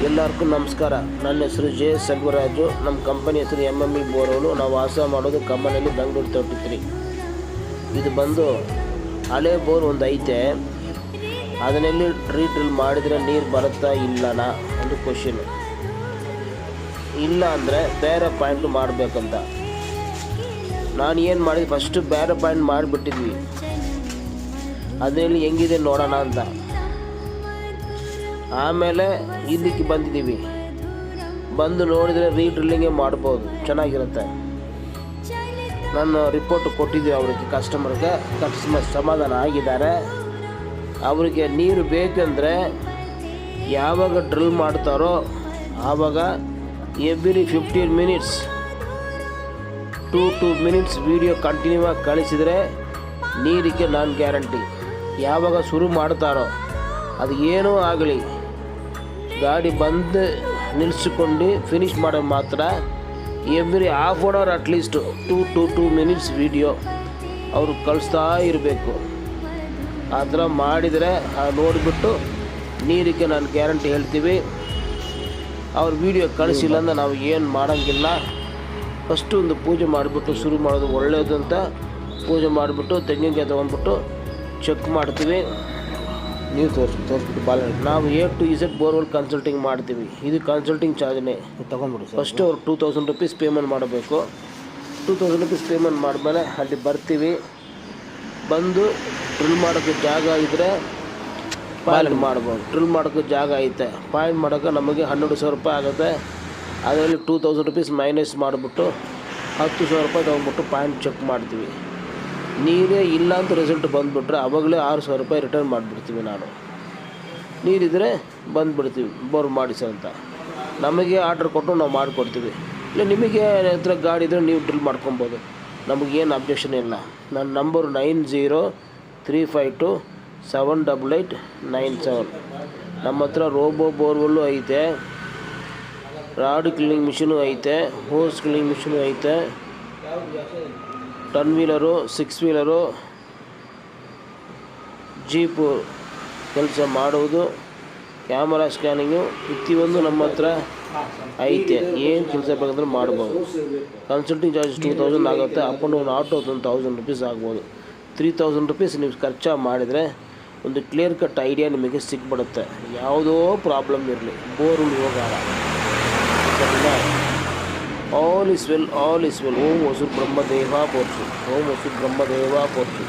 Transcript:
ಎಲ್ಲರಿಗೂ ನಮಸ್ಕಾರ. ನನ್ನ ಹೆಸರು ಜೆ ಸೆಲ್ವರಾಜು. ನಮ್ಮ ಕಂಪನಿ ಹೆಸರು MME ಬೋರ್ವೆಲ್ಲು. ನಾವು ವಾಸ ಮಾಡೋದು ಕಮ್ಮನಹಳ್ಳಿ, ಬೆಂಗಳೂರು 33. ಇದು ಬಂದು ಹಳೆ ಬೋರ್ ಒಂದು ಐತೆ, ಅದನ್ನೆಲ್ಲಿ ರೀಡ್ರಿಲ್ ಮಾಡಿದರೆ ನೀರು ಬರುತ್ತಾ ಇಲ್ಲನಾ ಒಂದು ಕ್ವಶನ್. ಇಲ್ಲ ಅಂದರೆ ಬೇರೆ ಪಾಯಿಂಟ್ ಮಾಡಬೇಕಂತ ನಾನು ಏನು ಮಾಡಿದ್ವಿ, ಫಸ್ಟು ಬೇರೆ ಪಾಯಿಂಟ್ ಮಾಡಿಬಿಟ್ಟಿದ್ವಿ. ಅದರಲ್ಲಿ ಹೆಂಗಿದೆ ನೋಡೋಣ ಅಂತ. ಆಮೇಲೆ ಇಲ್ಲಿಗೆ ಬಂದಿದ್ದೀವಿ. ಬಂದು ನೋಡಿದರೆ ರೀಡ್ರಿಲ್ಲಿಂಗೇ ಮಾಡ್ಬೋದು, ಚೆನ್ನಾಗಿರುತ್ತೆ. ನಾನು ರಿಪೋರ್ಟ್ ಕೊಟ್ಟಿದ್ದೀವಿ ಅವರಿಗೆ, ಕಸ್ಟಮರ್ಗೆ. ಕಸ್ಟಮರ್ ಸಮಾಧಾನ ಆಗಿದ್ದಾರೆ. ಅವರಿಗೆ ನೀರು ಬೇಕೆಂದರೆ ಯಾವಾಗ ಡ್ರಿಲ್ ಮಾಡ್ತಾರೋ ಆವಾಗ every 15 minutes 2 minutes video continue ಆಗಿ ಕಳಿಸಿದರೆ ನೀರಿಗೆ ನಾನು ಗ್ಯಾರಂಟಿ. ಯಾವಾಗ ಶುರು ಮಾಡ್ತಾರೋ ಅದು ಏನೂ ಆಗಲಿ, ಗಾಡಿ ಬಂದು ನಿಲ್ಲಿಸ್ಕೊಂಡು ಫಿನಿಷ್ ಮಾಡೋದು ಮಾತ್ರ every half an hour at least 2 minutes video ಅವರು ಕಳಿಸ್ತಾ ಇರಬೇಕು. ಆ ಥರ ಮಾಡಿದರೆ ನೋಡಿಬಿಟ್ಟು ನೀರಿಗೆ ನಾನು ಗ್ಯಾರಂಟಿ ಹೇಳ್ತೀವಿ. ಅವ್ರ ವೀಡಿಯೋ ಕಳಿಸಿಲ್ಲ ಅಂದರೆ ನಾವು ಏನು ಮಾಡೋಂಗಿಲ್ಲ. ಫಸ್ಟು ಒಂದು ಪೂಜೆ ಮಾಡಿಬಿಟ್ಟು ಶುರು ಮಾಡೋದು ಒಳ್ಳೆಯದು ಅಂತ ಪೂಜೆ ಮಾಡಿಬಿಟ್ಟು ತೆಂಗಿನಕಾಯಿ ತೊಗೊಂಡ್ಬಿಟ್ಟು ಚೆಕ್ ಮಾಡ್ತೀವಿ. ನೀವು ತೋರಿಸ್ಬಿಟ್ಟು ನಾವು A to Z borewell consulting ಮಾಡ್ತೀವಿ. ಇದು ಕನ್ಸಲ್ಟಿಂಗ್ ಚಾರ್ಜ್ನೇ ತೊಗೊಂಡ್ಬಿಡಿ. ಫಸ್ಟು ಅವ್ರು 2000 ರೂಪೀಸ್ ಪೇಮೆಂಟ್ ಮಾಡಬೇಕು. 2000 ರೂಪೀಸ್ ಪೇಮೆಂಟ್ ಮಾಡಿದ್ಮೇಲೆ ಅಲ್ಲಿ ಬರ್ತೀವಿ. ಬಂದು ಡ್ರಿಲ್ ಮಾಡೋಕ್ಕೆ ಜಾಗ ಇದ್ದರೆ ಪಾಯಿಂಟ್ ಮಾಡ್ಬೋದು. ಡ್ರಿಲ್ ಮಾಡೋಕ್ಕೆ ಜಾಗ ಐತೆ, ಪಾಯಿಂಟ್ ಮಾಡೋಕ್ಕೆ ನಮಗೆ 12,000 ರೂಪಾಯಿ ಆಗುತ್ತೆ. ಅದರಲ್ಲಿ 2000 ರೂಪೀಸ್ ಮೈನಸ್ ಮಾಡಿಬಿಟ್ಟು 10,000 ರೂಪಾಯಿ ತೊಗೊಂಡ್ಬಿಟ್ಟು ಪಾಯಿಂಟ್ ಚೆಕ್ ಮಾಡ್ತೀವಿ. ನೀರೇ ಇಲ್ಲ ಅಂತ ರಿಸಲ್ಟ್ ಬಂದುಬಿಟ್ರೆ ಆವಾಗಲೇ 6,000 ರೂಪಾಯಿ ರಿಟರ್ನ್ ಮಾಡಿಬಿಡ್ತೀವಿ. ನಾನು ನೀರಿದ್ದರೆ ಬಂದುಬಿಡ್ತೀವಿ ಬೋರ್ ಮಾಡಿಸಿ ಅಂತ. ನಮಗೆ ಆರ್ಡ್ರ್ ಕೊಟ್ಟು ನಾವು ಮಾಡಿಕೊಡ್ತೀವಿ. ಇಲ್ಲ ನಿಮಗೆ ಹತ್ರ ಗಾಡಿ ಇದ್ದರೆ ನೀವು ಡ್ರಿಲ್ ಮಾಡ್ಕೊಬೋದು, ನಮಗೇನು ಅಬ್ಜೆಕ್ಷನ್ ಇಲ್ಲ. ನನ್ನ ನಂಬರು 9035278897. ನಮ್ಮ ಹತ್ರ ರೋಬೋ ಬೋರ್ವೆಲ್ಲು ಐತೆ, ರಾಡ್ ಕ್ಲೀನಿಂಗ್ ಮಿಷಿನು ಐತೆ, ಹೋಸ್ ಕ್ಲೀನಿಂಗ್ ಮಿಷಿನು ಐತೆ, 10 ವೀಲರು 6 ವೀಲರು ಜೀಪು ಕೆಲಸ ಮಾಡುವುದು, ಕ್ಯಾಮರಾ ಸ್ಕ್ಯಾನಿಂಗು ಪ್ರತಿಯೊಂದು ನಮ್ಮ ಹತ್ರ ಐತೆ. ಏನು ಕೆಲಸ ಬೇಕಂದ್ರೆ ಮಾಡ್ಬೋದು. ಕನ್ಸಲ್ಟಿಂಗ್ ಚಾರ್ಜ್ 2000 ಆಗುತ್ತೆ. Up and down auto 1000 rupees ಆಗ್ಬೋದು. 3000 ರೂಪೀಸ್ ನೀವು ಖರ್ಚು ಮಾಡಿದರೆ ಒಂದು ಕ್ಲಿಯರ್ ಕಟ್ ಐಡಿಯಾ ನಿಮಗೆ ಸಿಕ್ಬಿಡುತ್ತೆ. ಯಾವುದೋ ಪ್ರಾಬ್ಲಮ್ ಇರಲಿ, ಬೋರ್ವೆಲ್ ಹೋಗಾರ. All is well, all is well. ಓಂ ವಸು ಬ್ರಹ್ಮದೇವ ಪೋರ್ಚು, ಓಂ ವಸು ಬ್ರಹ್ಮದೇವ ಪೋರ್ಚು.